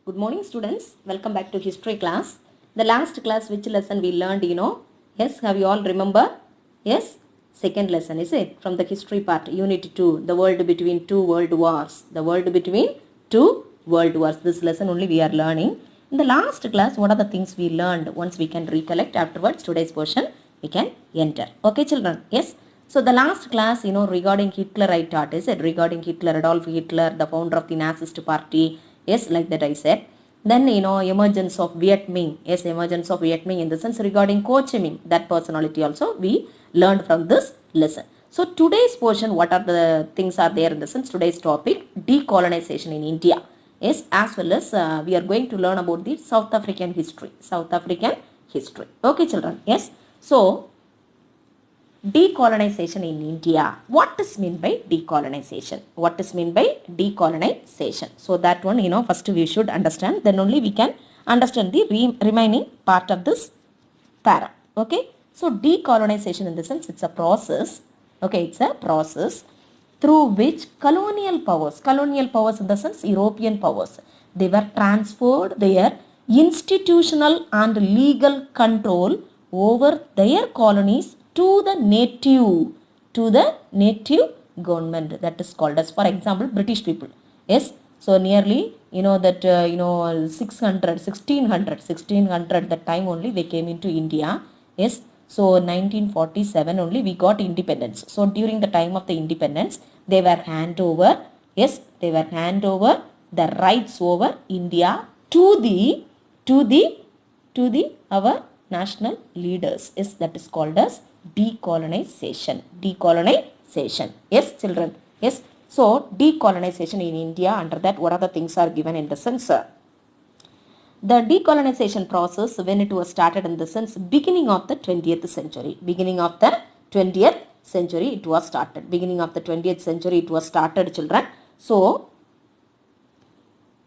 Good morning students. Welcome back to history class. The last class which lesson we learned, Yes, have you all remember? Yes, second lesson is it? From the history part, unit 2, the world between two world wars. The world between two world wars. This lesson only we are learning. In the last class, what are the things we learned? Once we can recollect afterwards, today's portion, we can enter. Okay children? Yes. So the last class, regarding Hitler I taught, is it? Regarding Hitler, Adolf Hitler, the founder of the Nazist party. Yes, like that I said. Then, emergence of Viet Minh. Yes, emergence of Viet Minh in the sense regarding Ho Chi Minh. That personality also we learned from this lesson. So today's portion, what are the things are there in the sense? Today's topic, decolonization in India. Yes, as well as we are going to learn about the South African history. South African history. Okay children. Yes. So, decolonization in India. What is mean by decolonization? What is mean by decolonization? So that one, first we should understand. Then only we can understand the remaining part of this para. Okay. So decolonization in the sense it's a process. Okay, it's a process through which colonial powers in the sense European powers, they were transferred their institutional and legal control over their colonies to the native government, that is called as, for example, British people. Yes, so nearly that 1600 that time only they came into India. Yes, so 1947 only we got independence. So during the time of the independence, they were hand over the rights over India to our national leaders. Yes, that is called as decolonization. Yes children. Yes, so decolonization in India, under that what are the things are given in the sense? The decolonization process, when it was started in the sense beginning of the 20th century. Beginning of the 20th century it was started. Beginning of the 20th century it was started children. So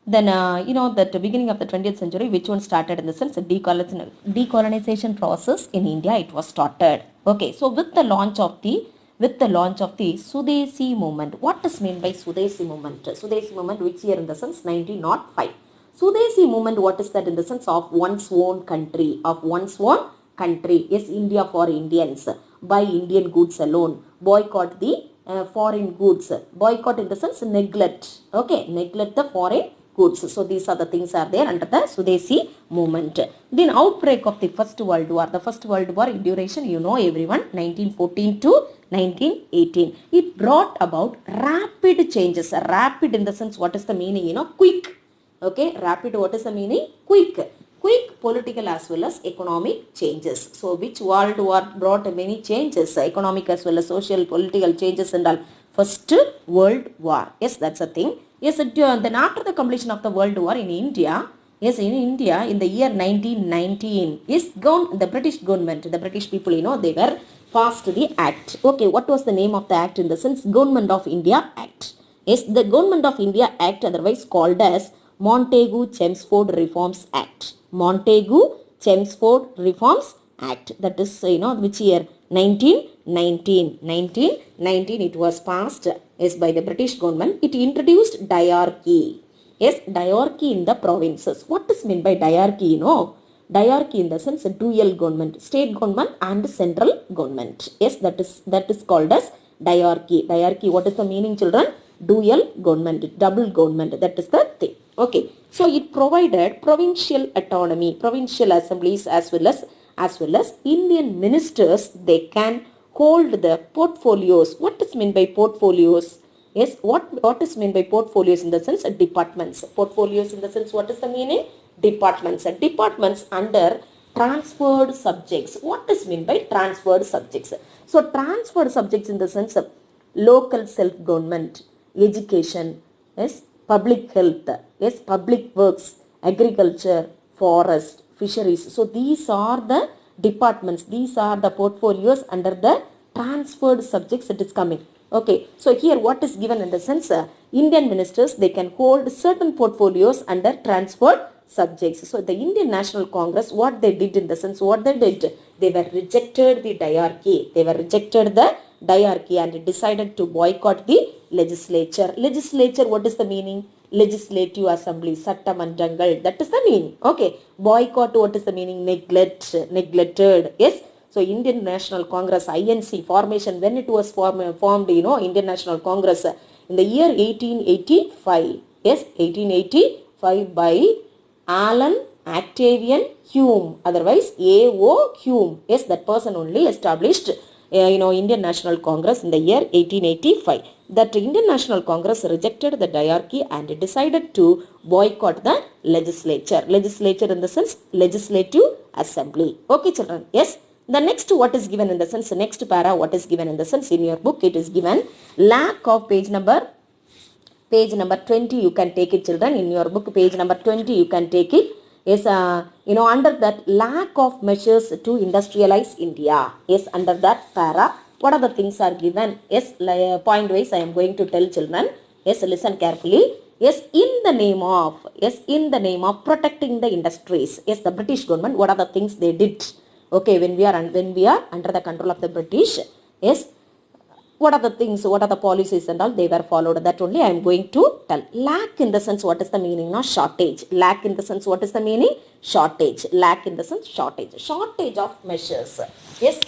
then that beginning of the 20th century, which one started in the sense decolonization process in India, it was started. Okay, so with the launch of the Sudesi movement. What is meant by Sudesi movement? Sudesi movement, which year in the sense 1905. Sudesi movement, what is that in the sense of one's own country, Yes, India for Indians, buy Indian goods alone, boycott the foreign goods, boycott in the sense neglect. Okay, neglect the foreign goods. So these are the things are there under the Sudesi movement. Then outbreak of the First World War. The First World War in duration, everyone, 1914 to 1918. It brought about rapid changes. Rapid in the sense, what is the meaning? Quick. Okay, rapid, what is the meaning? Quick political as well as economic changes. So which world war brought many changes, economic as well as social, political changes and all? First World War. Yes, that's a thing. Yes, then after the completion of the World War in India, in the year 1919, yes, the British government, the British people, they were passed the act. Okay, what was the name of the act in the sense? Government of India Act. Yes, the Government of India Act, otherwise called as Montagu-Chelmsford Reforms Act. Montagu-Chelmsford Reforms Act. That is, which year? 1919 it was passed, yes, by the British government. It introduced diarchy. Yes, diarchy in the provinces. What is meant by diarchy? Diarchy in the sense dual government, state government and central government. Yes, that is called as diarchy. Diarchy, what is the meaning children? Dual government, double government. That is the thing. Okay, so it provided provincial autonomy, provincial assemblies as well as Indian ministers, they can hold the portfolios. What is meant by portfolios? Yes, what is meant by portfolios in the sense departments? Portfolios in the sense, what is the meaning? Departments. Departments under transferred subjects. What is meant by transferred subjects? So transferred subjects in the sense of local self-government, education, yes, public health, yes, public works, agriculture, forest, fisheries. So these are the departments, these are the portfolios under the transferred subjects it is coming. Okay, so here what is given in the sense, Indian ministers, they can hold certain portfolios under transferred subjects. So the Indian National Congress, what they did in the sense, they were rejected the diarchy. And decided to boycott the legislature. Legislature, what is the meaning? legislative assembly, Sattamandangal. That is the meaning. Okay. Boycott, what is the meaning? Neglect, neglected. Yes. So Indian National Congress, INC formation, when it was formed, Indian National Congress in the year 1885. Yes, 1885 by Alan Octavian Hume, otherwise A.O. Hume. Yes, that person only established Indian National Congress in the year 1885. That Indian National Congress rejected the diarchy and decided to boycott the legislature. Legislature in the sense legislative assembly. Okay, children. Yes. The next what is given in the sense, next para what is given in the sense in your book, it is given lack of page number 20. You can take it, children. In your book, page number 20, you can take it. Yes, under that lack of measures to industrialize India. Yes, under that para, what are the things are given? Yes, point wise I am going to tell children. Yes, listen carefully. Yes, in the name of protecting the industries. Yes, the British government, what are the things they did? Okay, when we are under the control of the British. Yes, what are the things, what are the policies and all they were followed, that only I am going to tell. Lack in the sense, what is the meaning? No, shortage. Lack in the sense, what is the meaning? Shortage. Lack in the sense, shortage. Shortage of measures. Yes,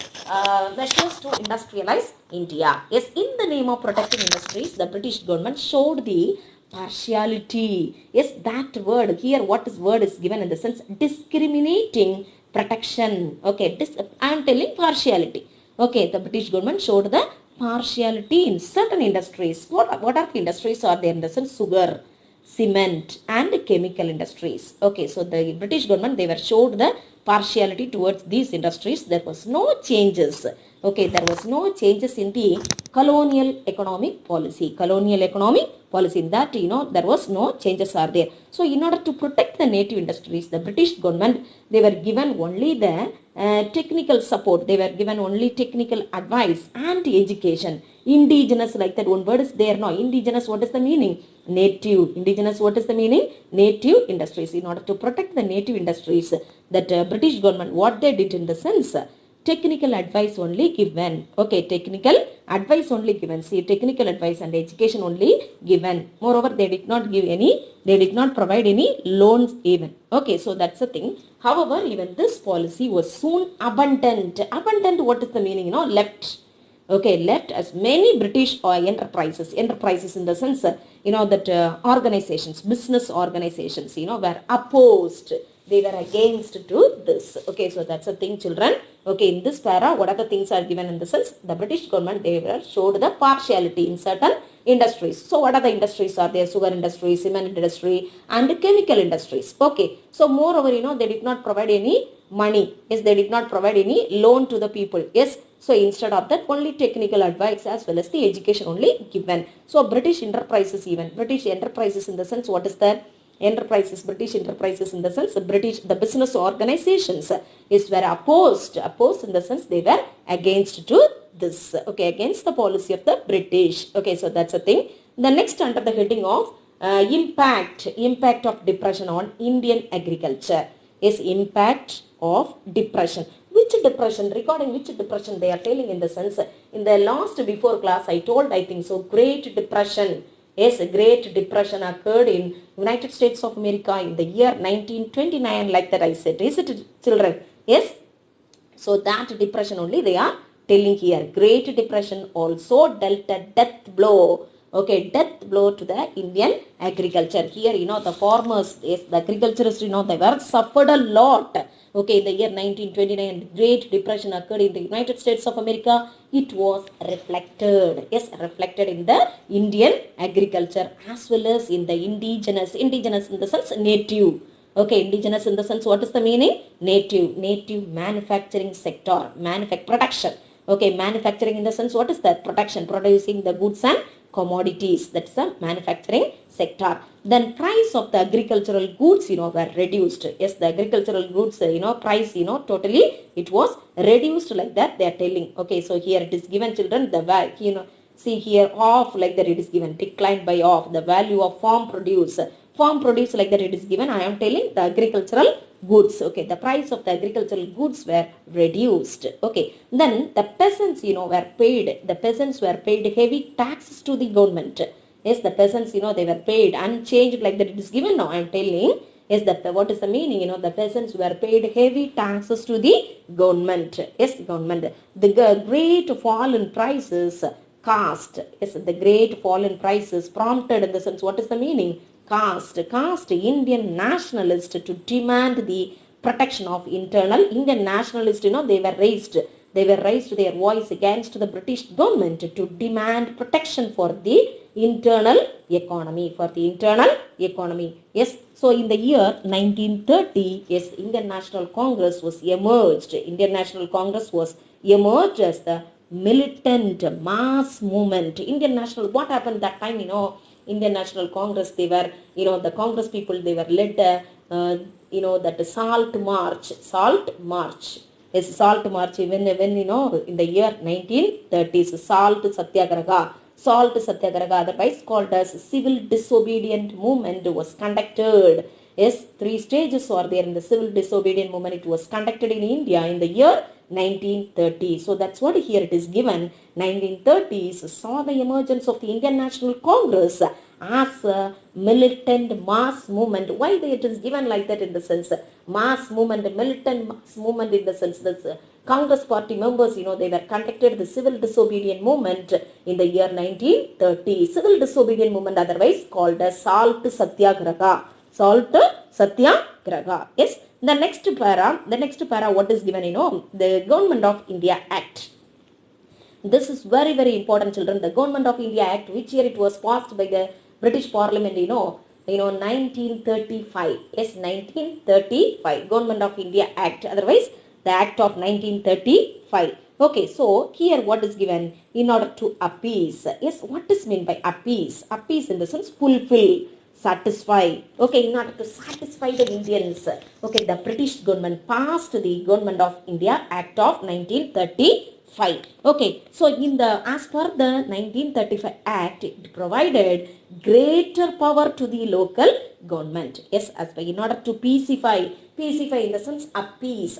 measures to industrialize India. Yes, in the name of protecting industries, the British government showed the partiality. Yes, that word here, what is word is given in the sense discriminating protection. Okay, I am telling partiality. Okay, the British government showed the partiality in certain industries. What are the industries are there in the sense? Sugar, cement and chemical industries. Okay, so the British government, they were showed the partiality towards these industries. There was no changes. Okay, there was no changes in the colonial economic policy. Colonial economic policy, in that, there was no changes are there. So in order to protect the native industries, the British government, they were given only the technical support. They were given only technical advice and education. Indigenous, like that one word is there. No, indigenous, what is the meaning? Native. Indigenous, what is the meaning? Native industries. In order to protect the native industries, that British government, what they did in the sense, technical advice only given. Okay, technical advice only given. See, technical advice and education only given. Moreover, they did not provide any loans even. Okay, so that's the thing. However, even this policy was soon abandoned. Abandoned, what is the meaning? Left. Okay, left, as many British enterprises in the sense, that organizations, business organizations, were opposed. They were against to this. Okay, so that's the thing, children. Okay, in this para, what are the things are given in the sense? The British government, they were showed the partiality in certain industries. So what are the industries are there? Sugar industry, cement industry and chemical industries. Okay, so moreover, they did not provide any money. Yes, they did not provide any loan to the people. Yes, so instead of that, only technical advice as well as the education only given. So British enterprises in the sense, what is that? British enterprises in the sense, the business organizations were opposed in the sense they were against to this. Okay, against the policy of the British. Okay, so that's a thing. The next, under the heading of impact of depression on Indian agriculture, is impact of depression. Which depression? Regarding which depression they are telling in the sense, in the last before class I told, I think so, Great Depression. Yes, a Great Depression occurred in United States of America in the year 1929, like that I said. Is it, children? Yes. So that depression only they are telling here. Great Depression also dealt a death blow. Okay, death blow to the Indian agriculture. Here, the farmers, yes, the agriculturists, they were suffered a lot. Okay, in the year 1929, Great Depression occurred in the United States of America. It was reflected, yes, reflected in the Indian agriculture as well as in the indigenous in the sense native. Okay, indigenous in the sense, what is the meaning? Native manufacturing sector, production. Okay, manufacturing in the sense, what is that? Production, producing the goods and commodities. That's the manufacturing sector. Then price of the agricultural goods, were reduced. Yes, the agricultural goods, price, totally it was reduced, like that they are telling. Okay, so here it is given, children, the value, see here, off, like that it is given, declined by off, the value of farm produce, like that it is given. I am telling the agricultural goods. Okay, the price of the agricultural goods were reduced. Okay, then the peasants, were paid heavy taxes to the government. Yes, the peasants, they were paid unchanged like that. It is given now. I am telling. Yes, what is the meaning? The peasants were paid heavy taxes to the government. Yes, government. The great fall in prices caused. Yes, the great fall in prices prompted in the sense. What is the meaning? Caused Indian nationalists to demand the protection of internal. Indian nationalists, they were raised their voice against the British government to demand protection for the internal economy. Yes, so in the year 1930, yes, Indian National Congress was emerged. As the militant mass movement. What happened that time, Indian National Congress, they were, the Congress people, they were led, that salt march. Yes, salt march, when in the year 1930s, salt satyagraha, otherwise called as civil disobedient movement, was conducted. Yes, 3 stages are there in the civil disobedient movement. It was conducted in India in the year 1930. So that's what here it is given. 1930s saw the emergence of the Indian National Congress as a militant mass movement. Why it is given like that in the sense mass movement, militant mass movement, in the sense that Congress party members, they were conducted the civil disobedient movement in the year 1930. Civil disobedient movement, otherwise called as salt satyagraha. Yes, the next para, what is given, the Government of India Act. This is very, very important, children. The Government of India Act, which year it was passed by the British Parliament, 1935. Yes, 1935. Government of India Act, otherwise the Act of 1935. Okay, so here what is given? In order to appease. Yes, what is meant by appease? Appease in the sense fulfill, satisfy. Okay, in order to satisfy the Indians. Okay, the British government passed the Government of India Act of 1935. Okay, so as per the 1935 Act, it provided greater power to the local government. Yes, as per, in order to pacify in the sense appease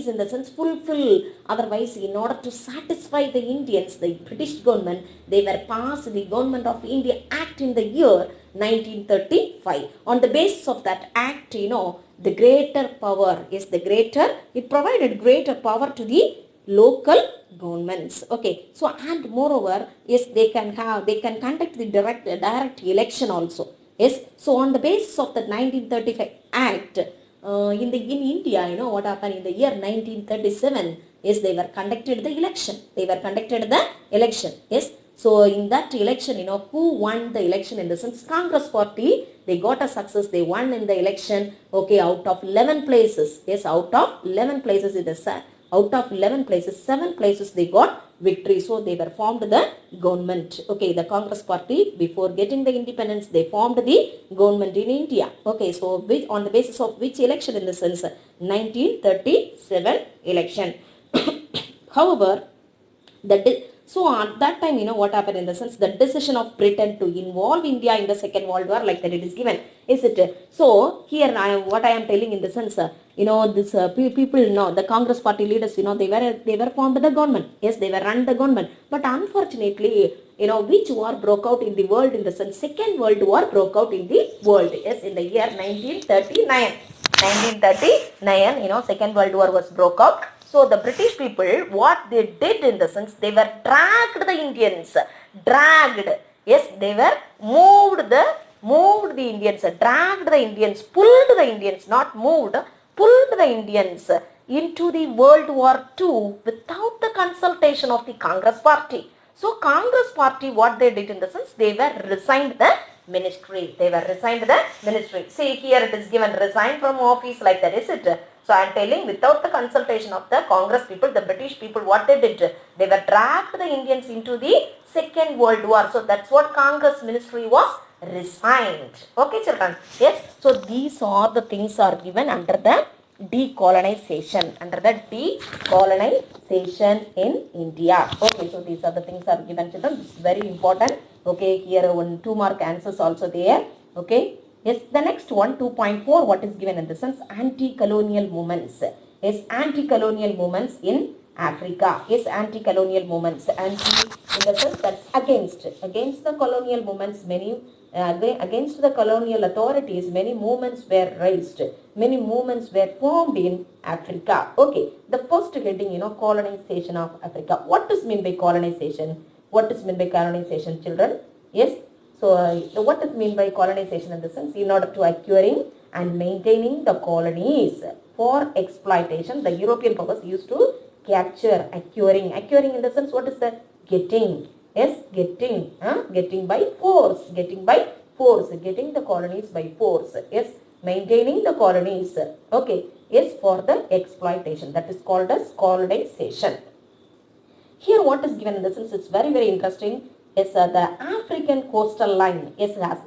in the sense fulfill. Otherwise, in order to satisfy the Indians, the British government, they were passed the Government of India Act in the year 1935. On the basis of that act, the greater power is it provided greater power to the local governments. Okay, so and moreover, yes, they can conduct the direct election also. Yes, so on the basis of the 1935 Act, in India, what happened in the year 1937? Yes, they were conducted the election. Yes, so in that election, who won the election in the sense Congress party, they got a success. They won in the election. Okay, out of 11 places. Yes, out of 11 places, 7 places they got victory. So they were formed the government. Okay, the Congress party, before getting the independence, they formed the government in India. Okay, so on the basis of which election in the sense 1937 election. However, so at that time, what happened in the sense the decision of Britain to involve India in the Second World War, like that it is given, is it? So here what I am telling in the sense, this people know the Congress party leaders, they were formed the government. Yes, they were run the government, but unfortunately, which war broke out in the world in the sense Second World War broke out in the world. Yes, in the year 1939. Second World War was broke out. So the British people, what they did in the sense, they were dragged the Indians. Yes, they were moved the Indians, dragged the Indians, pulled the Indians, not moved, pulled the Indians into the World War II without the consultation of the Congress party. So Congress party, what they did in the sense, they were resigned the ministry. See, here it is given resign from office, like that, is it? So I am telling, without the consultation of the Congress people, the British people, what they did, they were dragged the Indians into the Second World War. So that's what Congress ministry was resigned. Okay, children. Yes. So these are the things are given under the decolonization. In India. Okay, so these are the things are given, children. This is very important. Okay, here 2 mark answers also there. Okay. Yes, the next one, 2.4, what is given in the sense anti-colonial movements. Yes, anti-colonial movements in Africa. Yes, anti-colonial movements. Anti in the sense that's against the colonial movements. Many against the colonial authorities, many movements were raised. Many movements were formed in Africa. Okay, the first heading, colonization of Africa. What is meant by colonization? What is meant by colonization, children? Yes. So, what is meant by colonization in the sense? In order to acquiring and maintaining the colonies for exploitation, the European powers used to capture, acquiring in the sense, what is that? Getting. Yes, getting by force, getting the colonies by force. Yes, maintaining the colonies. Okay, yes, for the exploitation. That is called as colonization. Here what is given in the sense, it's very, very interesting. Yes, the African coastal line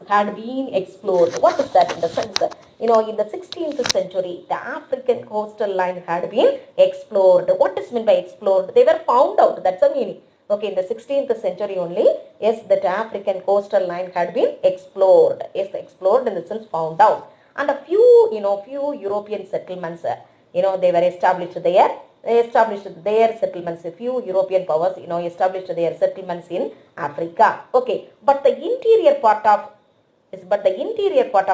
had been explored. What is that in the sense? In the 16th century, the African coastal line had been explored. What is meant by explored? They were found out. That's the meaning. Okay, in the 16th century only, yes, that African coastal line had been explored. Yes, explored in the sense found out. And a few, few European settlements, they were established there. They established their settlements. A few European powers, established their settlements in Africa. Okay, but the interior part of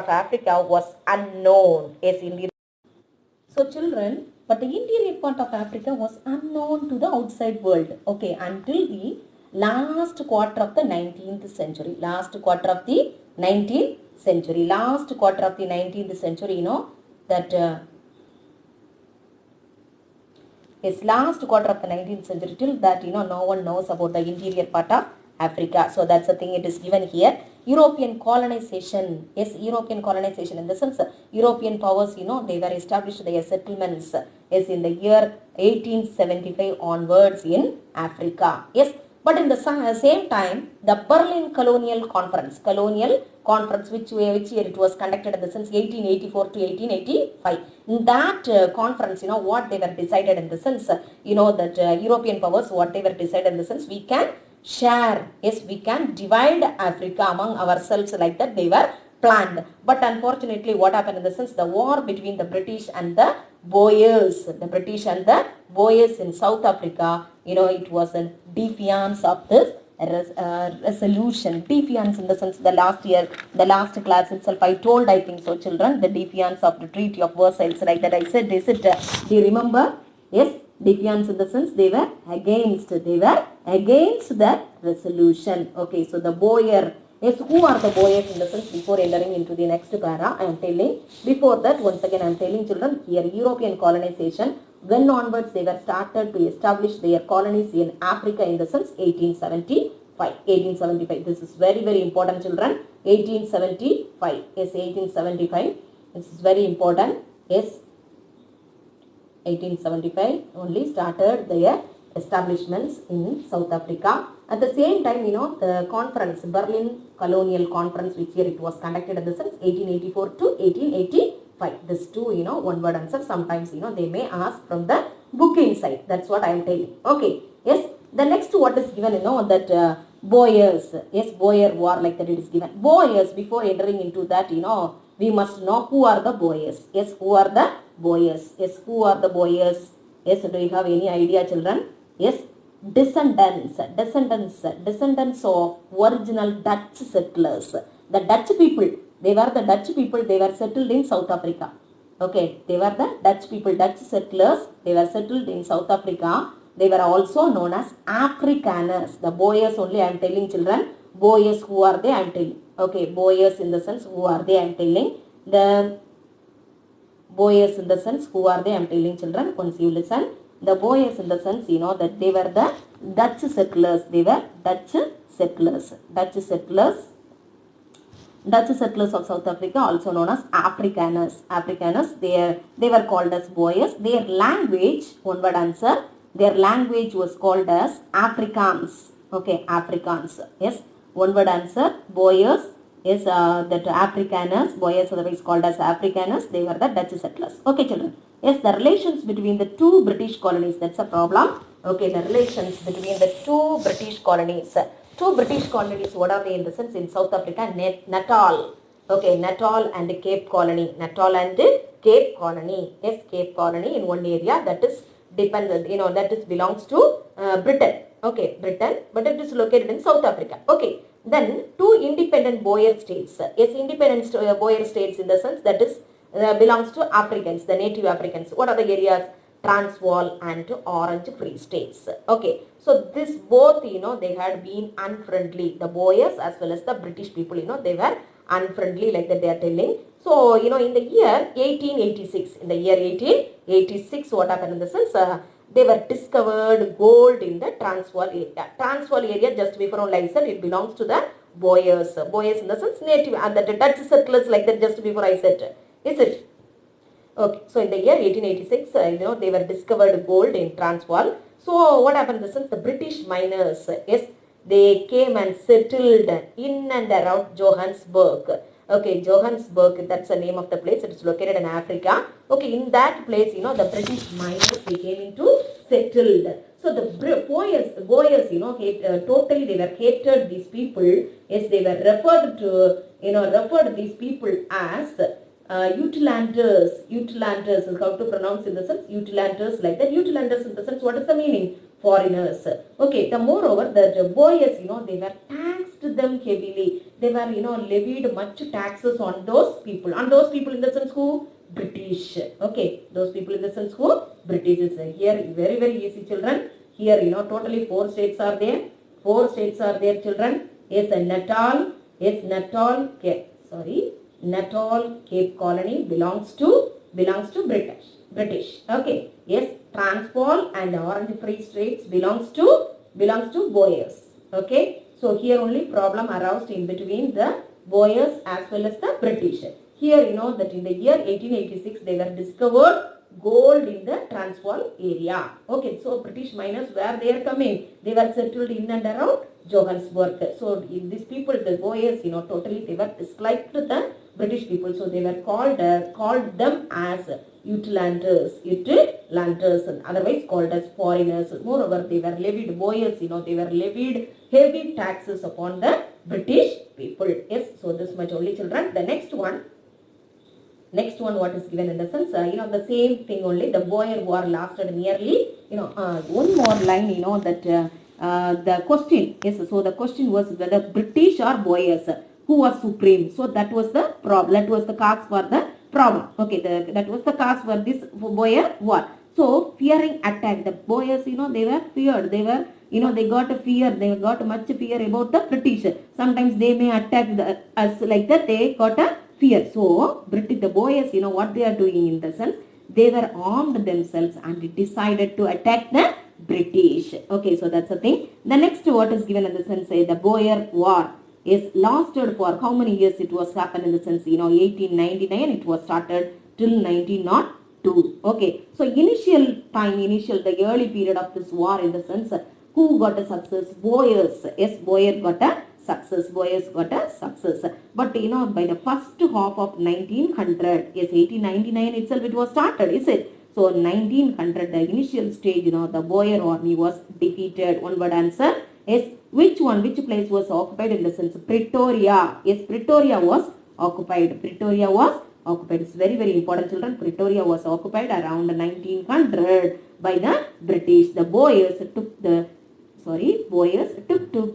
Africa was unknown. Yes, indeed. So, children, but the interior part of Africa was unknown to the outside world. Okay, until the last quarter of the 19th century. Last quarter of the 19th century. Last quarter of the 19th century, till that, no one knows about the interior part of Africa. So that's the thing, it is given here. European colonization. Yes, European colonization in the sense, European powers, they were established their settlements, yes, in the year 1875 onwards in Africa. Yes, but in the same time, the Berlin Colonial Conference, which year it was conducted in the sense 1884 to 1885. In that conference, what they were decided in the sense, that European powers, what they were decided in the sense, we can share, yes, we can divide Africa among ourselves, like that they were planned. But unfortunately, what happened in the sense, the war between the British and the Boers, in South Africa, it was a defiance of this resolution. Defiance in the sense, the last class itself I told, I think so, children, the defiance of the Treaty of Versailles, like that I said. Is it, do you remember? Yes, defiance in the sense, they were against that resolution. Okay, so the Boer, yes, who are the Boers in the sense, before entering into the next para, I am telling. Before that, once again I am telling, children, here European colonization, when onwards they were started to establish their colonies in Africa in the sense 1875. This is very, very important, children. 1875. Yes, 1875. This is very important. Yes, 1875 only started their establishments in South Africa. At the same time, the conference, Berlin Colonial Conference, which year it was conducted in the sense 1884 to 1885. This two, one word answer. Sometimes, they may ask from the book inside. That's what I am telling. Okay. Yes. The next what is given, that Boers. Yes, Boer war, like that it is given. Boers, before entering into that, we must know who are the Boers. Yes, who are the Boers? Yes, who are the Boers? Yes, do you have any idea, children? Yes, descendants of original Dutch settlers. The Dutch people, they were settled in South Africa. Okay, they were the Dutch people, Dutch settlers, they were settled in South Africa. They were also known as Afrikaners. The Boers only I am telling, children. Boers, who are they? I am telling. Okay, Boers in the sense, who are they? I am telling. The Boers in the sense, who are they? I am telling, children. Once you listen. The Boers in the sense, that they were the Dutch settlers. They were Dutch settlers of South Africa, also known as Afrikaners. They were called as Boers. Their language, one word answer. Their language was called as Afrikaans. Okay, Afrikaans. Yes, one word answer. Boers is that Afrikaners. Boers otherwise called as Afrikaners. They were the Dutch settlers. Okay, children. Yes, the relations between the two British colonies. That's a problem. Okay, the relations between the two British colonies. Two British colonies. What are they in the sense? In South Africa, Natal. Okay, Natal and Cape Colony. Natal and Cape Colony. Yes, Cape Colony in one area, that is depends, that is belongs to Britain. Okay, Britain, but it is located in South Africa. Okay, then two independent Boer states. Yes, independent Boer states in the sense that is belongs to Africans, the native Africans. What are the areas? Transvaal and Orange Free States. Okay, so this both, they had been unfriendly. The Boers as well as the British people, they were unfriendly, like that they are telling. So, in the year 1886, what happened in the sense, they were discovered gold in the Transvaal area. Transvaal area, just before only I said, it belongs to the Boers. Boers in the sense native, and the Dutch settlers, like that just before I said. Is it? Okay, so in the year 1886, they were discovered gold in Transvaal. So what happened in the sense, the British miners, yes, they came and settled in and around Johannesburg. Okay, Johannesburg, that's the name of the place. It is located in Africa. Okay, in that place, the British miners, they came into settled. So the Boers, totally they were hated these people. Yes, they were referred these people as Uitlanders is how to pronounce in the sense, Uitlanders, like that. Uitlanders in the sense, what is the meaning? Foreigners. Okay, the moreover, the Boers, they were taxed them heavily. They were, levied much taxes on those people. On those people in the sense who? British. Okay, those people in the sense who? British is here. Very, very easy, children. Here, totally 4 states are there. 4 states are there, children. Yes, Natal. Yes, Natal. Okay, sorry. Natal Cape Colony belongs to British. Okay. Yes, Transvaal and Orange Free States belongs to Boers. Okay. So here only problem aroused in between the Boers as well as the British. Here that in the year 1886 they were discovered gold in the Transvaal area. Okay. So British miners, where they are coming? They were settled in and around Johannesburg. So these people, the Boers, totally they were disliked the British people, so they were called them as Uitlanders, and otherwise called as foreigners. Moreover, they were levied Boers, they were levied heavy taxes upon the British people. Yes, so this much only, children. The next one, what is given in the sense, the same thing only. The Boer War lasted nearly, one more line, that the question, yes, so the question was whether British or Boers, who was supreme. So that was the problem. That was the cause for the problem. Okay, that was the cause for this Boer War. So fearing attack, the Boers, they were feared. They were, they got a fear. They got much fear about the British. Sometimes they may attack us like that. They got a fear. So the Boers, what they are doing in the sense, they were armed themselves and decided to attack the British. Okay, so that's the thing. The next what is given in the sense, the Boer War is lasted for how many years? It was happened in the sense, 1899 it was started till 1902. Okay, so the early period of this war in the sense, who got a success? Boers. Yes, Boer got a success. Boers got a success. But by the first half of 1900, yes, 1899 itself it was started, is it? So 1900, the initial stage, the Boer army was defeated. One word answer is which place was occupied in the sense? Pretoria. Yes, Pretoria was occupied. It's very, very important, children. Pretoria was occupied around 1900 by the British. The Boers took to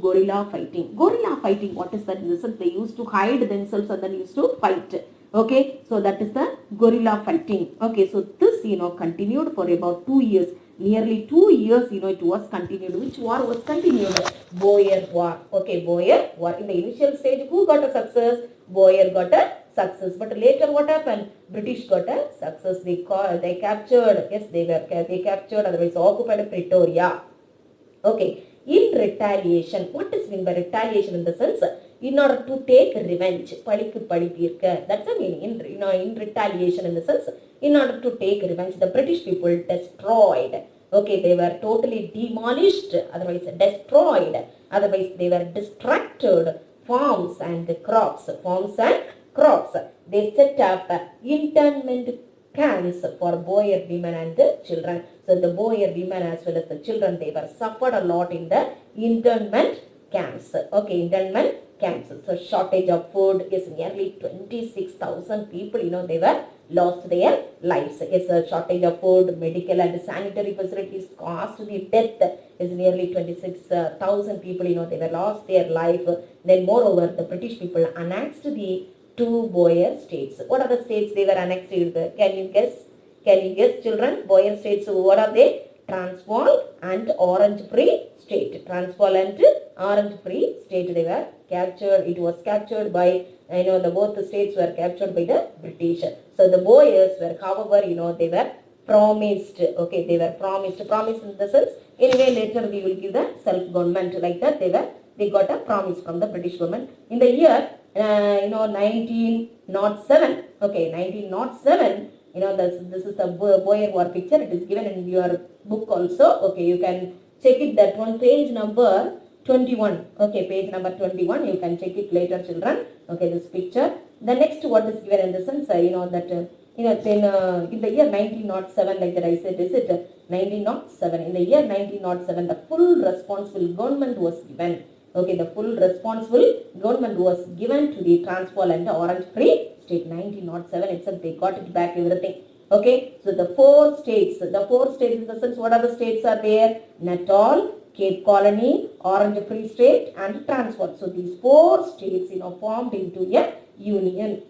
guerrilla fighting. Guerrilla fighting, what is that in the sense? They used to hide themselves and then used to fight. Okay, so that is the guerrilla fighting. Okay, so this, continued for about 2 years. Nearly 2 years, it was continued. Which war was continued? Boer War. Okay, Boer War. In the initial stage, who got a success? Boer got a success. But later what happened? British got a success. They captured, yes, they captured, otherwise occupied Pretoria. Okay, in retaliation, what is meant by retaliation in the sense? In order to take revenge, that's the meaning. In retaliation in the sense, in order to take revenge, the British people destroyed. Okay, they were totally demolished, otherwise destroyed, otherwise they were distracted farms and crops. They set up internment camps for Boer women and children. So the Boer women as well as the children, they were suffered a lot in the internment camps. Okay, internment camps. So shortage of food is nearly 26,000 people, they were lost their lives. Yes, a shortage of food, medical and sanitary facilities caused the death is nearly 26,000 people, they were lost their life. Then moreover, the British people annexed the two Boer states. What are the states they were annexed to? Can you guess? Can you guess, children? Boer states, what are they? Transvaal and Orange Free State. Transvaal and Orange Free State, they were captured. It was captured by, the both states were captured by the British. So the Boers were, however, they were promised. Okay, they were promised in the sense, anyway, later we will give the self-government, like that. They got a promise from the British government. In the year, 1907, okay, 1907, this is the Boer War picture. It is given in your book also. Okay, you can check it, that one, page number 21. Okay, page number 21. You can check it later, children. Okay, this picture. The next, what is given in the sense, then in the year 1907, like that I said, is it 1907? In the year 1907, the full responsible government was given. Okay, the full responsible government was given to the Transvaal and the Orange Free State. 1907 itself, they got it back, everything. Okay, so the four states in the sense, what are the states are there? Natal, Cape Colony, Orange Free State and Transvaal. So these four states, formed into a union.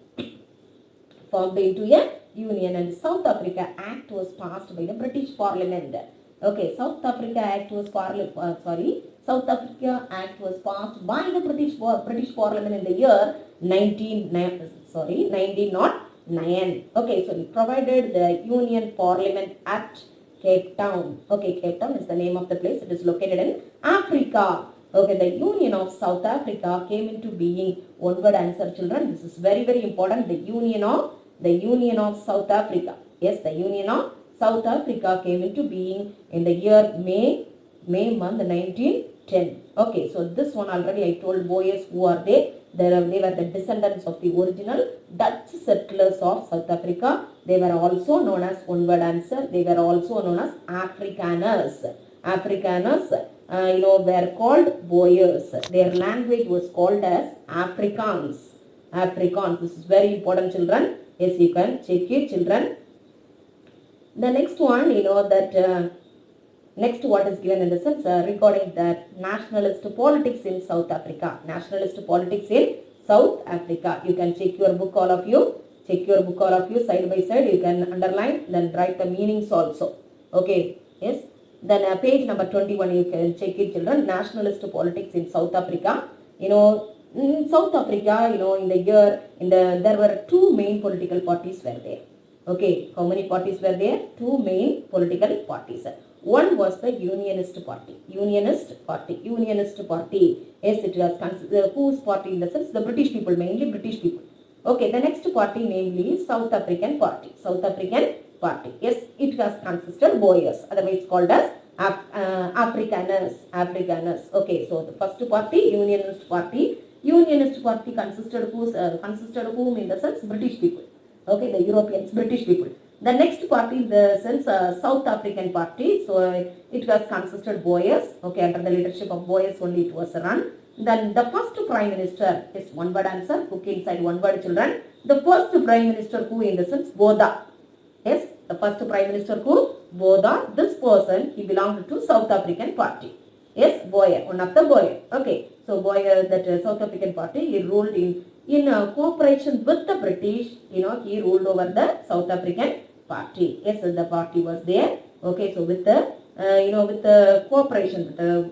And South Africa Act was passed by the British Parliament. Okay, South Africa Act was South Africa Act was passed by the British Parliament in the year 1909. Okay, so it provided the Union Parliament at Cape Town. Okay, Cape Town is the name of the place. It is located in Africa. Okay, the Union of South Africa came into being. One word answer, children. This is very, very important. The Union of South Africa. Yes, the Union of South Africa came into being in the year May month 1910. Okay, so this one already I told. Boers, who are they? They were the descendants of the original Dutch settlers of South Africa. They were also known as, one word answer, they were also known as Afrikaners. Were called Boers. Their language was called as Afrikaans. This is very important, children. Yes, you can check it, children. The next one, next what is given in the sense, regarding that nationalist politics in South Africa. You can check your book, all of you. Side by side. You can underline, then write the meanings also. Okay, yes. Then page number 21, you can check it, children. Nationalist politics in South Africa. In South Africa, there were two main political parties were there. Okay, how many parties were there? Two main political parties. One was the Unionist Party. Yes, it was considered whose party in the sense? The British people, mainly British people. Okay, the next party, namely South African Party. Yes, it was consisted Boers, otherwise called as Afrikaners. Okay, so the first party, Unionist Party consisted whom in the sense? British people. Okay, the Europeans, British people. The next party in the sense, South African Party. So it was consisted Boers. Okay, under the leadership of Boers only it was run. Then the first Prime Minister is one word answer. Book inside one word, children. The first Prime Minister who in the sense? Botha. Yes, the first Prime Minister who? Botha. This person, he belonged to South African Party. Yes, Boer, one of the Boer. Okay, so Boer, that South African Party, he ruled in cooperation with the British. He ruled over the South African Party. Yes, the party was there. Okay, so with the with the cooperation, with the,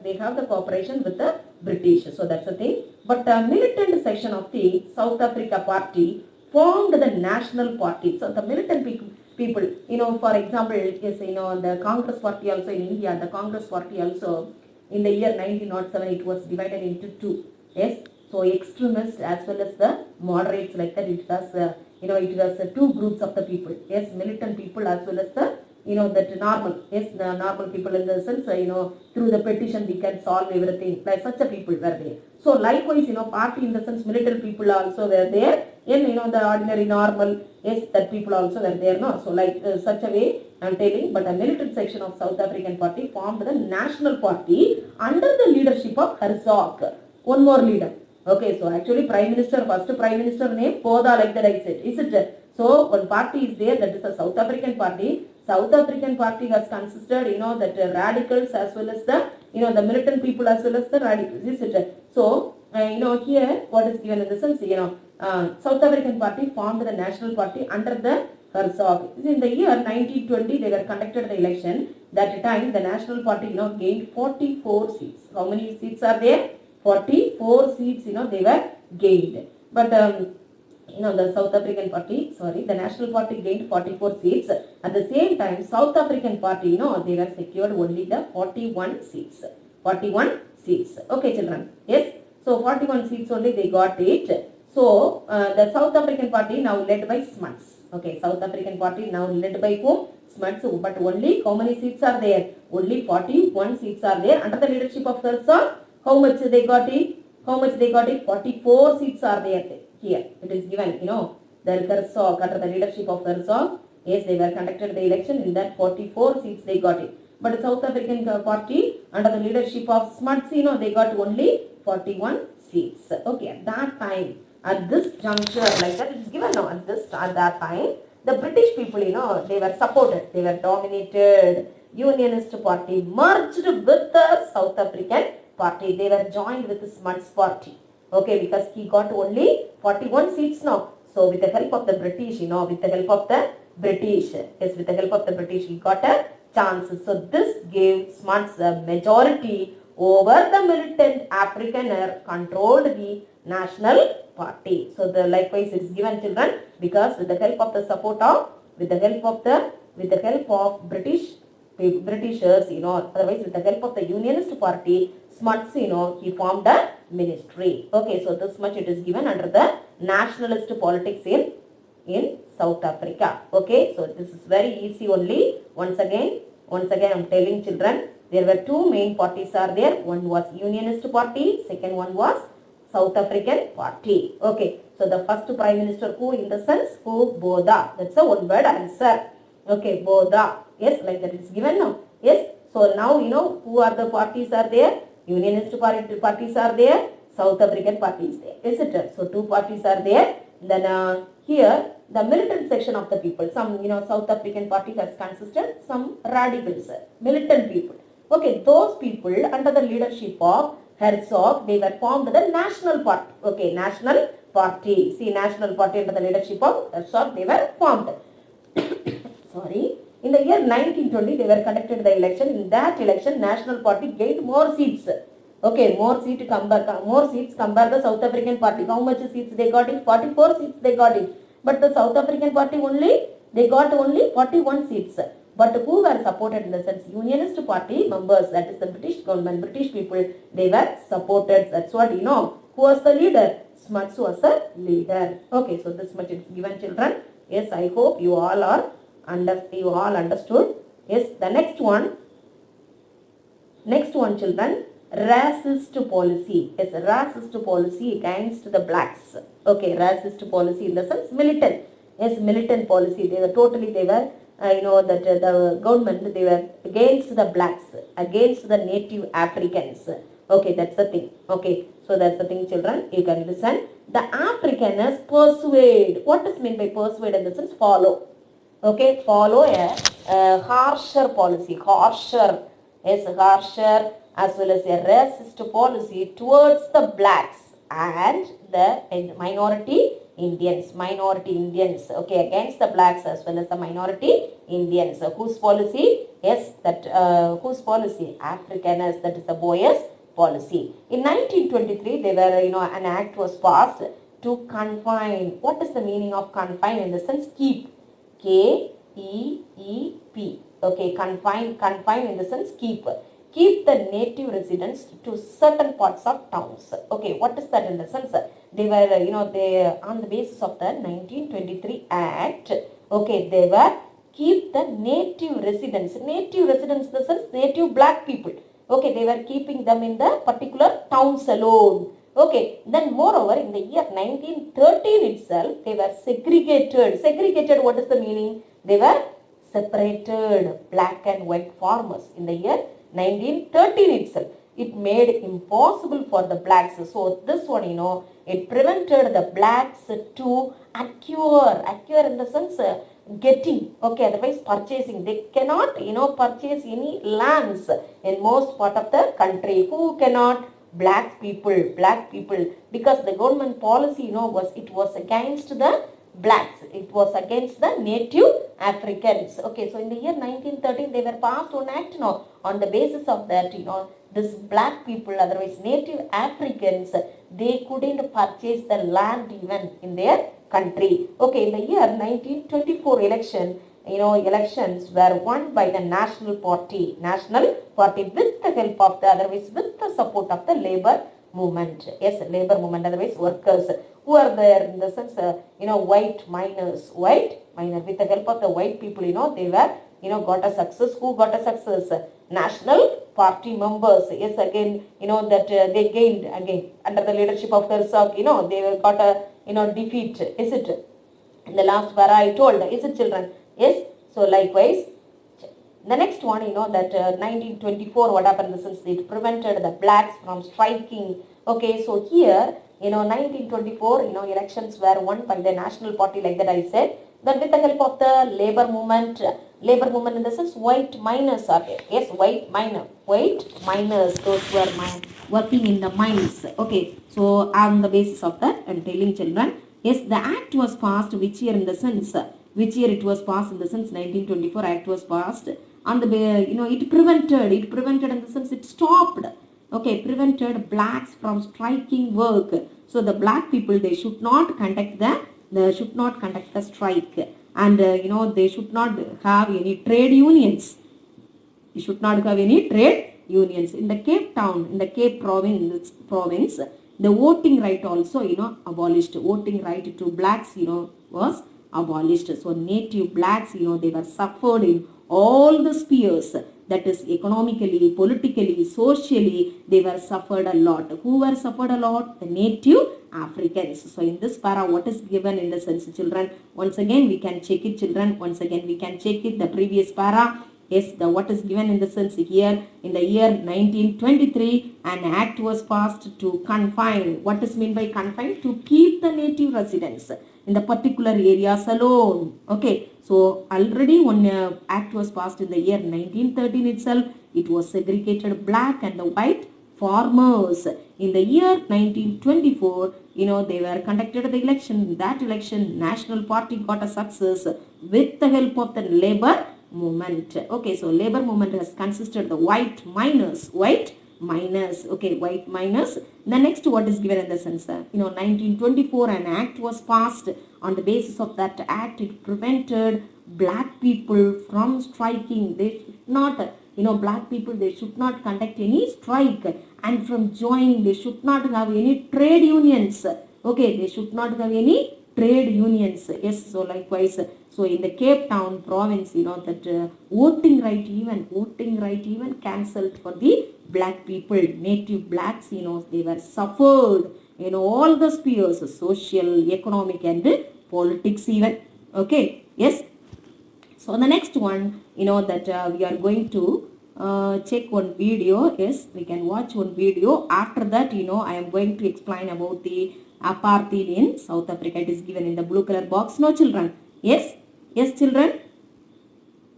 they have the cooperation with the British. So that's the thing. But the militant section of the South Africa Party formed the National Party. So the militant people, for example, is the Congress Party also in India. The Congress Party also in the year 1907 it was divided into two. Yes. So extremists as well as the moderates, like that. It was it was two groups of the people. Yes, militant people as well as the that normal. Yes, the normal people in the sense through the petition we can solve everything. Like such a people were there. So likewise party in the sense militant people also were there. And the ordinary normal, yes, that people also were there. No, so like such a way I am telling. But a militant section of South African Party formed the National Party under the leadership of Herzog. one more leader. Okay, so actually Prime Minister, first Prime Minister name, Poda, like that I said, is it? So one party is there, that is a South African party. South African party has consisted, that radicals as well as the, the militant people as well as the radicals, is it? So, here what is given in the sense, South African party formed the national party under the Herzog. In the year 1920, they were conducted the election. That time, the national party, gained 44 seats. How many seats are there? 44 seats, they were gained. But, the South African party, the national party gained 44 seats. At the same time, South African party, they were secured only the 41 seats. 41 seats. Okay, children. Yes. So, 41 seats only they got it. So, the South African party now led by Smuts. Okay, South African party now led by whom? Smuts. But only how many seats are there? Only 41 seats are there. Under the leadership of Herzog, how much they got it? How much they got it? 44 seats are there. Here, it is given, the Herzog, under the leadership of Herzog, yes, they were conducted the election. In that 44 seats they got it. But the South African party, under the leadership of Smuts, they got only 41 seats. Okay, at that time, at this juncture, like that, it is given now, at that time, the British people, they were supported, they were dominated. Unionist party merged with the South African party. They were joined with the Smuts party. Okay, because he got only 41 seats now. So, with the help of the British, with the help of the British, yes, with the help of the British, he got a chance. So, this gave Smuts a majority over the militant Afrikaner controlled the national party. So, the likewise is given, children, because with the help of the support of, with the help of Britishers, otherwise with the help of the Unionist party, Smuts, he formed a ministry. Okay, so this much it is given under the nationalist politics in South Africa. Okay, so this is very easy only. Once again, I am telling children, there were two main parties are there. One was Unionist party, second one was South African party. Okay, so the first Prime Minister who in the sense, who? Botha. That's a one word answer. Okay, Botha. Yes, like that is given now. Yes, so now who are the parties are there? Unionist parties are there, South African parties there, etc. So, two parties are there. Then here, the militant section of the people, some, South African party has consisted, some radicals, militant people. Okay, those people under the leadership of Herzog, they were formed the national party. Okay, national party. See, national party under the leadership of Herzog, they were formed. Sorry. In the year 1920, they were conducted the election. In that election, National Party gained more seats. Okay, more seats compared the South African party. How much seats they got it? 44 seats they got it. But the South African party they got only 41 seats. But who were supported in the sense? Unionist party members, that is the British government, British people, they were supported. That's what Who was the leader? Smuts was a leader. Okay, so this much is given, children. Yes, I hope you all understood. Yes, the next one, children, racist policy. Yes, racist policy against the blacks. Okay, racist policy in the sense militant. Yes, militant policy. They were the government, they were against the blacks, against the native Africans. Okay, that's the thing. Okay, so that's the thing, children. You can listen. The Afrikaners persuade. What is meant by persuade in the sense? Follow. Okay, follow a harsher policy, harsher as well as a racist policy towards the blacks and the minority Indians, okay, against the blacks as well as the minority Indians. Whose policy? Yes, whose policy? Afrikaners, that is the Boers policy. In 1923, they were, an act was passed to confine. What is the meaning of confine in the sense? Keep. K-E-E-P. Okay, confine in the sense keep. Keep the native residents to certain parts of towns. Okay, what is that in the sense? They were, they on the basis of the 1923 Act. Okay, they were keep the native residents. Native residents in the sense native black people. Okay, they were keeping them in the particular towns alone. Okay, then moreover, in the year 1913 itself, they were segregated. Segregated, what is the meaning? They were separated black and white farmers. In the year 1913 itself. It made impossible for the blacks. So this one, it prevented the blacks to acquire in the sense getting, okay, otherwise purchasing. They cannot, purchase any lands in most part of the country. Who cannot? Black people, because the government policy, was against the blacks. It was against the native Africans. Okay, so in the year 1913, they were passed on act, on the basis of that, this black people, otherwise native Africans, they couldn't purchase the land even in their country. Okay, in the year 1924 election, elections were won by the national party with the help of the, otherwise with the support of the labor movement. Yes, labor movement, otherwise workers who are there in the sense, white miners, with the help of the white people, they were, got a success. Who got a success? National party members. Yes, again, that they gained again under the leadership of Herzog, they got a, defeat. Is it? In the last para I told, is it, children? Yes. So likewise, the next one, that 1924, what happened in the sense, it prevented the blacks from striking. Okay, so here, 1924, elections were won by the national party, like that I said. Then with the help of the labor movement in the sense, white miners are there. Yes, white miners, those who are working in the mines. Okay, so on the basis of that, I'm telling children, yes, the act was passed, which year in the sense, which year it was passed in the sense, 1924 act was passed on the, it prevented in the sense, it stopped, okay, prevented blacks from striking work. So the black people, they should not conduct the strike, and they should not have any trade unions. They should not have any trade unions. In the Cape Town, in the Cape province, the voting right also, abolished. Voting right to blacks, was abolished. So native blacks, they were suffered in all the spheres, that is economically, politically, socially, they were suffered a lot. Who were suffered a lot? The native Africans. So in this para, what is given in the sense, children? Once again, we can check it, children. Once again, we can check it. The previous para, yes, what is given in the sense here, in the year 1923, an act was passed to confine. What is meant by confine? To keep the native residents in the particular areas alone. Okay, so already one act was passed in the year 1913 itself. It was segregated black and the white farmers. In the year 1924, they were conducted the election. In that election, national party got a success with the help of the labor movement. Okay, so labor movement has consisted of the white miners. Okay, white miners. The next, what is given in the sense, 1924, an act was passed. On the basis of that act, it prevented black people from striking. They should not, black people, they should not conduct any strike, and from joining, they should not have any trade unions. Okay, they should not have any trade unions. Yes, so likewise, so in the Cape Town province, that voting right even cancelled for the black people. Native blacks, they were suffered in all the spheres, social, economic and politics even. Okay, yes. So the next one, that we are going to check one video. Yes, we can watch one video. After that, I am going to explain about the apartheid in South Africa. It is given in the blue color box. No, children? Yes? Yes, children?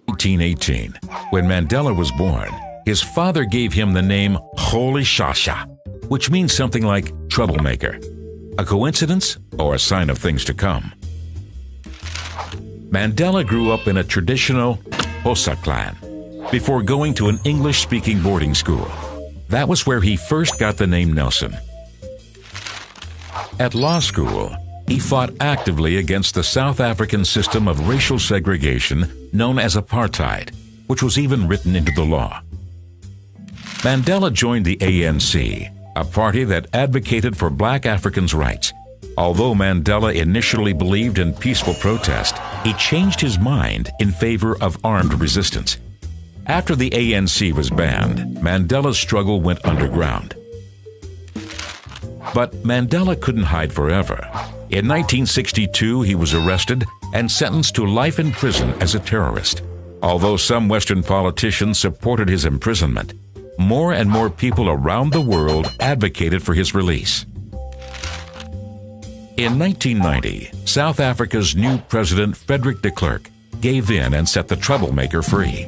1918, when Mandela was born, his father gave him the name Holy Shasha, which means something like troublemaker. A coincidence or a sign of things to come? Mandela grew up in a traditional Xhosa clan before going to an English-speaking boarding school. That was where he first got the name Nelson. At law school, he fought actively against the South African system of racial segregation known as apartheid, which was even written into the law. Mandela joined the ANC, a party that advocated for black Africans' rights. Although Mandela initially believed in peaceful protest, he changed his mind in favor of armed resistance. After the ANC was banned, Mandela's struggle went underground. But Mandela couldn't hide forever. In 1962, he was arrested and sentenced to life in prison as a terrorist. Although some Western politicians supported his imprisonment, more and more people around the world advocated for his release. In 1990, South Africa's new president, Frederick de Klerk, gave in and set the troublemaker free.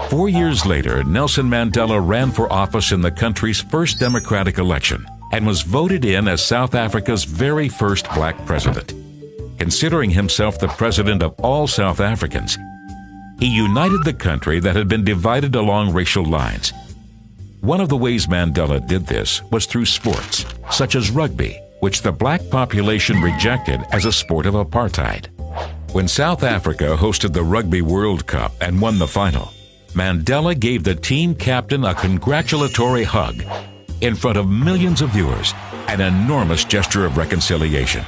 4 years later, Nelson Mandela ran for office in the country's first democratic election and was voted in as South Africa's very first black president. Considering himself the president of all South Africans, he united the country that had been divided along racial lines. One of the ways Mandela did this was through sports, such as rugby, which the black population rejected as a sport of apartheid. When South Africa hosted the Rugby World Cup and won the final, Mandela gave the team captain a congratulatory hug in front of millions of viewers, an enormous gesture of reconciliation.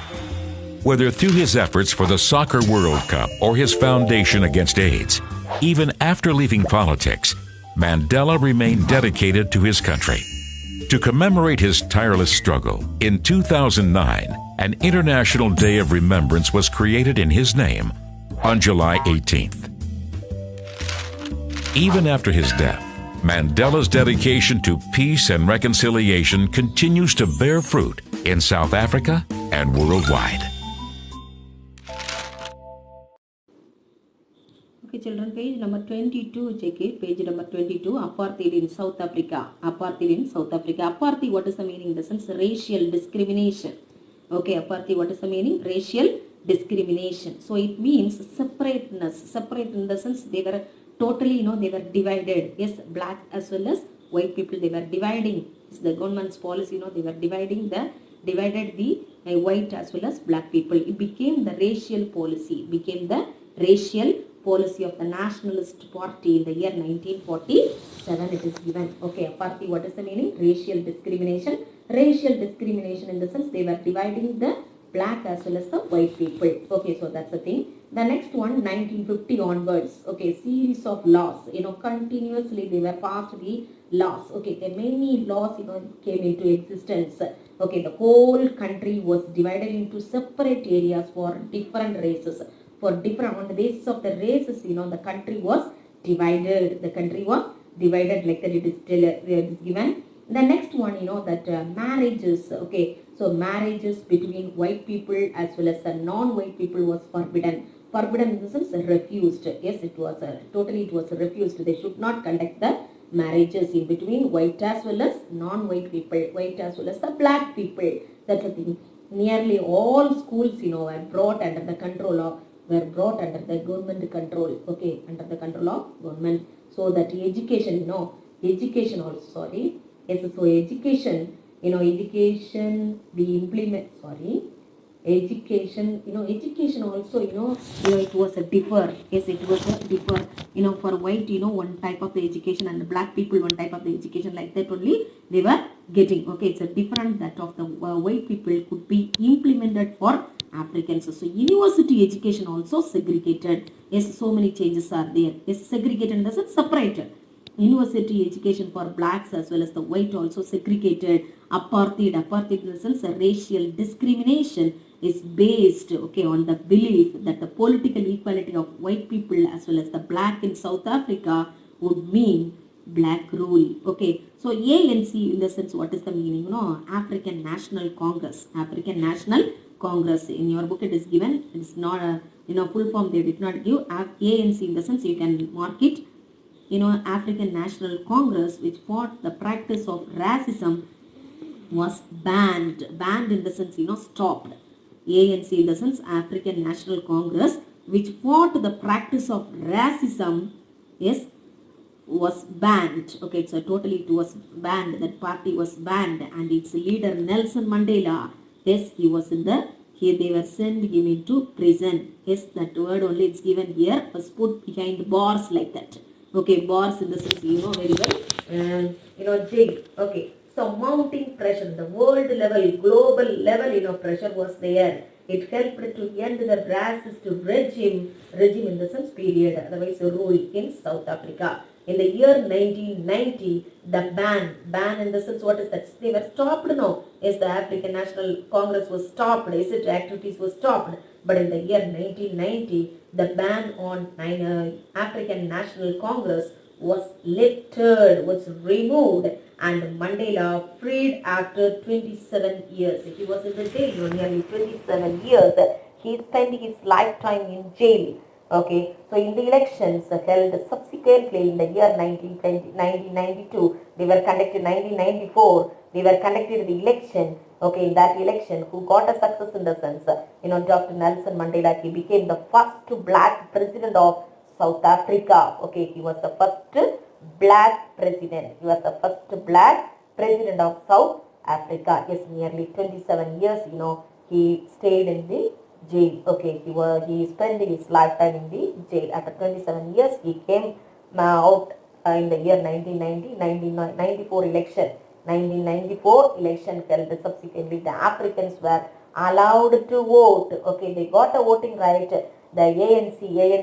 Whether through his efforts for the Soccer World Cup or his foundation against AIDS, even after leaving politics, Mandela remained dedicated to his country. To commemorate his tireless struggle, in 2009, an International Day of Remembrance was created in his name on July 18th. Even after his death, Mandela's dedication to peace and reconciliation continues to bear fruit in South Africa and worldwide. Okay, children, page number 22, check it. Page number 22, apartheid in South Africa. Apartheid in South Africa. Apartheid, what is the meaning? In the sense, racial discrimination. Okay, apartheid, what is the meaning? Racial discrimination. So, it means separateness. Separate in the sense, they were totally, they were divided. Yes, black as well as white people, they were dividing. It's the government's policy, they were divided the white as well as black people. It became the racial policy. Policy of the Nationalist Party in the year 1947. It is given. Okay, apartheid, what is the meaning? Racial discrimination. Racial discrimination in the sense they were dividing the black as well as the white people. Okay, so that's the thing. The next one, 1950 onwards. Okay, series of laws. Continuously they were passed the laws. Okay, there many laws came into existence. Okay, the whole country was divided into separate areas for different races. On the basis of the races, the country was divided. The country was divided like that. It is given. The next one, that marriages. Okay, so marriages between white people as well as the non-white people was forbidden. Forbidden in the sense refused. Yes, it was refused. They should not conduct the marriages in between white as well as non-white people, white as well as the black people. That's the thing. Nearly all schools, were brought under the government control. Okay, under the control of government. So that education, education also, sorry. Yes, so education, education, we implement, education, education also, it was a differ. Yes, it was a differ. For white, one type of the education, and the black people, one type of the education, like that only they were getting. Okay, it's a different that of the white people could be implemented for Africans. So university education also segregated. Yes, so many changes are there. Yes, segregated in the sense separated. University education for blacks as well as the white also segregated. Apartheid in the sense racial discrimination is based, okay, on the belief that the political equality of white people as well as the black in South Africa would mean black rule. Okay, so ANC in the sense, what is the meaning? African National Congress. African National Congress. In your book it is given. It is not a full form they did not give. ANC in the sense you can mark it. African National Congress, which fought the practice of racism, was banned. Banned in the sense, stopped. ANC in the sense African National Congress, which fought the practice of racism, yes, was banned. Okay, so totally it was banned. That party was banned, and its leader Nelson Mandela, yes, he was here they were sent him into prison. Yes, that word only it's given here, was put behind bars like that. Okay, bars in the sense, very well, jail. Okay, so mounting pressure, the world level, global level, pressure was there. It helped to end the racist regime in the sense period, otherwise rule in South Africa. In the year 1990, the ban in the sense, what is that? They were stopped now. Yes, the African National Congress was stopped. Yes, its activities were stopped. But in the year 1990, the ban on African National Congress was lifted, was removed, and Mandela freed after 27 years. He was in the jail for nearly 27 years. He spent his lifetime in jail. Okay, so in the elections held subsequently in the year 1992, they were conducted 1994, they were conducted the election. Okay, in that election, who got a success in the sense, Dr. Nelson Mandela, he became the first black president of South Africa. Okay, he was the first black president. He was the first black president of South Africa. Yes, nearly 27 years, he stayed in the jail. Okay, he spent his lifetime in the jail. After 27 years, he came out in the year 1994 election. 1994 election held subsequently. The Africans were allowed to vote. Okay, they got a voting right. The ANC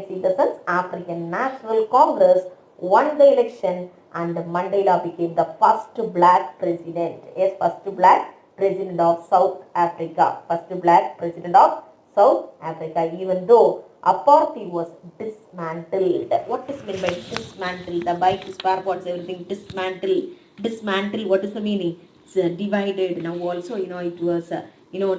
in the sense African National Congress won the election, and Mandela became the first black president. Yes, first black president of South Africa. First black president of South Africa, even though apartheid was dismantled. What is meant by dismantle? The bike, spare parts, everything dismantle. Dismantle, what is the meaning? It's divided. Now also, it was,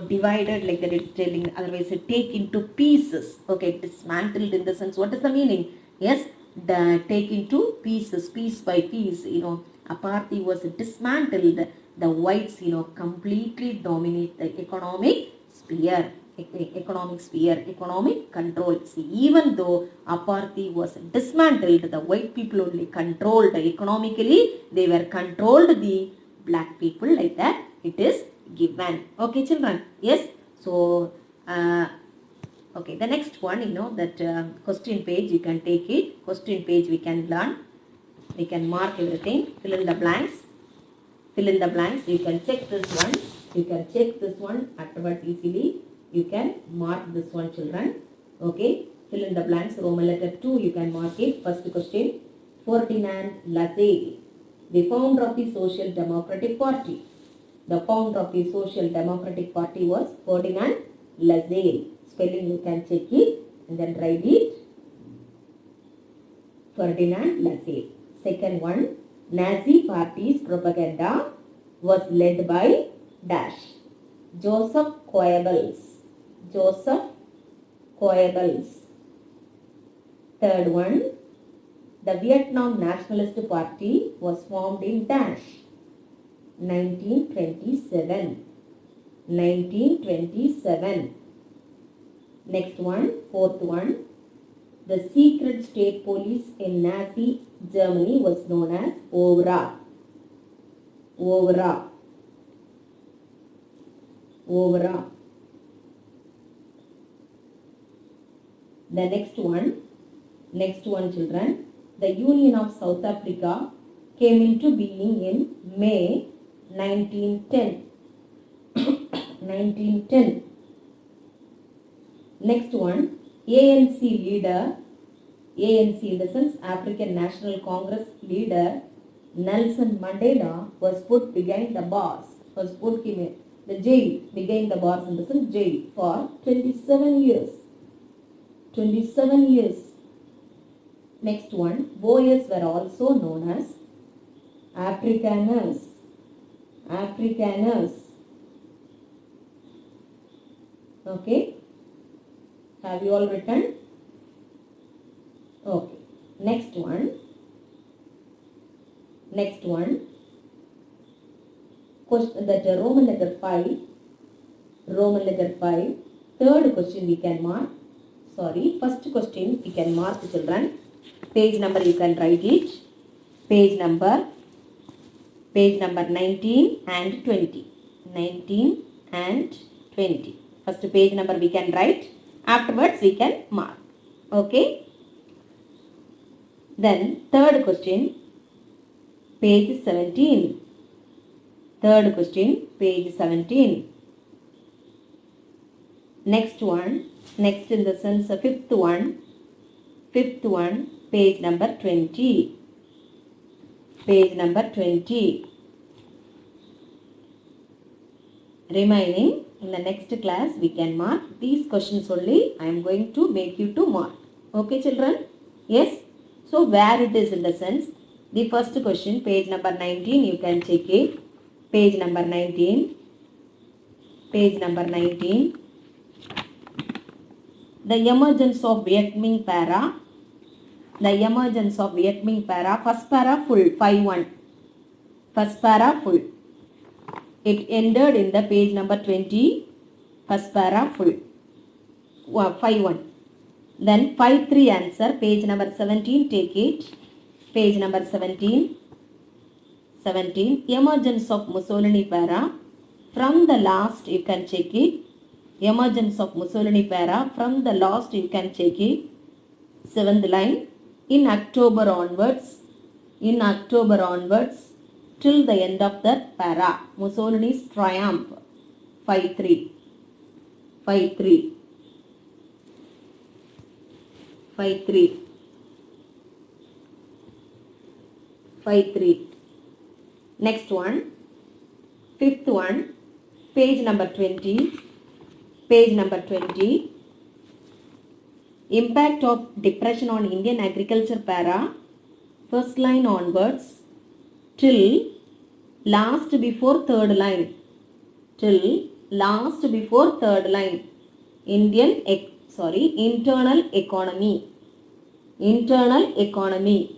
divided like that. It's telling, otherwise, take into pieces. Okay, dismantled in the sense, what is the meaning? Yes, take into pieces, piece by piece. Apartheid was dismantled. The whites, completely dominate the economic sphere. Economic control. See, even though apartheid was dismantled, the white people only controlled economically, they were controlled the black people, like that it is given. Okay, children. Yes. So, okay, the next one, that question page, you can take it. Question page we can learn. We can mark everything. Fill in the blanks. Fill in the blanks. You can check this one. You can check this one afterwards easily. You can mark this one, children. Okay. Fill in the blanks. Roman letter 2, you can mark it. First question. Ferdinand Lassalle, the founder of the Social Democratic Party. The founder of the Social Democratic Party was Ferdinand Lassalle. Spelling you can check it and then write it. Ferdinand Lassalle. Second one. Nazi Party's propaganda was led by dash. Joseph Goebbels. Joseph Goebbels. Third one. The Vietnam Nationalist Party was formed in dash. 1927. 1927. Next one. Fourth one. The secret state police in Nazi Germany was known as OVRA. OVRA. OVRA. The next one, children. The Union of South Africa came into being in May 1910. 1910. Next one, ANC leader, ANC in the sense African National Congress leader, Nelson Mandela was put behind the bars, was put in the jail, behind the bars in the sense jail for 27 years. 27 years. Next one, Boers were also known as Afrikaners. Afrikaners. Okay. Have you all written? Okay. Next one. Question that Roman letter 5. Roman letter 5. Third question we can mark. Sorry. First question we can mark, children. Page number you can write it. Page number 19 and 20. 19 and 20. First page number we can write. Afterwards we can mark. Okay. Then third question, page 17. Third question, page 17. Next one, next in the sense of fifth one, page number 20. Page number 20. Remaining in the next class we can mark. These questions only I am going to make you to mark. Okay, children? Yes. So where it is in the sense, the first question, page number 19, you can check it. Page number 19. Page number 19. The emergence of Viet Minh para. The emergence of Viet Minh para. First para full, 5-1. First para full. It ended in the page number 20. First para full. 5-1. Then 5-3 answer. Page number 17. Take it. Page number 17. 17. Emergence of Mussolini para. From the last you can check it. Emergence of Mussolini para. From the last you can check it. 7th line. In October onwards. In October onwards. Till the end of the para. Mussolini's triumph. 5-3. 5-3. 5-3. 5-3. Next one. Fifth one. Page number 20. Page number 20. Impact of depression on Indian agriculture para. First line onwards. Till last before third line. Till last before third line. Internal economy. Internal economy.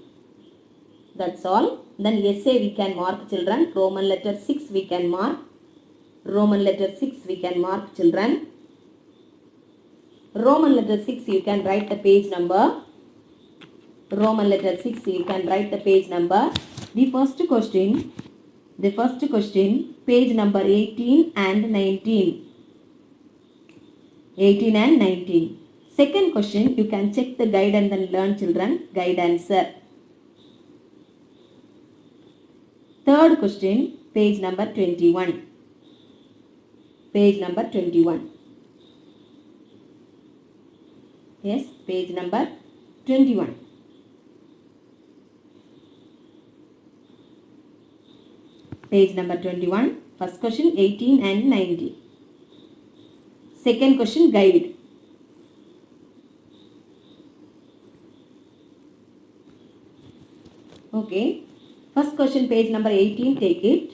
That's all. Then essay we can mark, children. Roman letter 6 we can mark. Roman letter 6 we can mark, children. Roman letter 6 you can write the page number. Roman letter 6 you can write the page number. The first question, page number 18 and 19. 18 and 19. Second question, you can check the guide and then learn, children. Guide answer. Third question, page number 21. Page number 21. Yes, page number 21. Page number 21. First question, 18 and 19. Second question, guide. Okay. First question, page number 18, take it.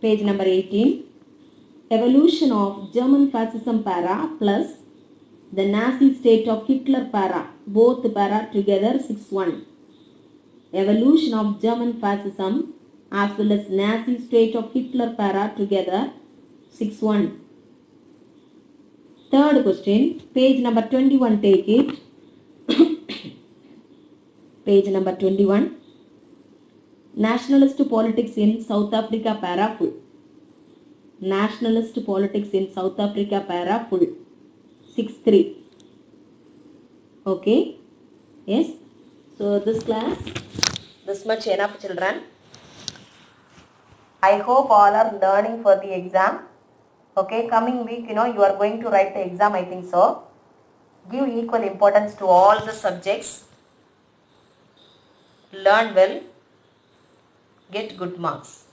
Page number 18. Evolution of German fascism para plus the Nazi state of Hitler para. Both para together 6-1. Evolution of German fascism as well as Nazi state of Hitler para together 6-1. Third question, page number 21, take it. Page number 21. Nationalist politics in South Africa para full. Nationalist politics in South Africa para full. 6-3. Okay. Yes. So this class, this much enough, children. I hope all are learning for the exam. Okay. Coming week, you are going to write the exam, I think so. Give equal importance to all the subjects. Learn well. Get good marks.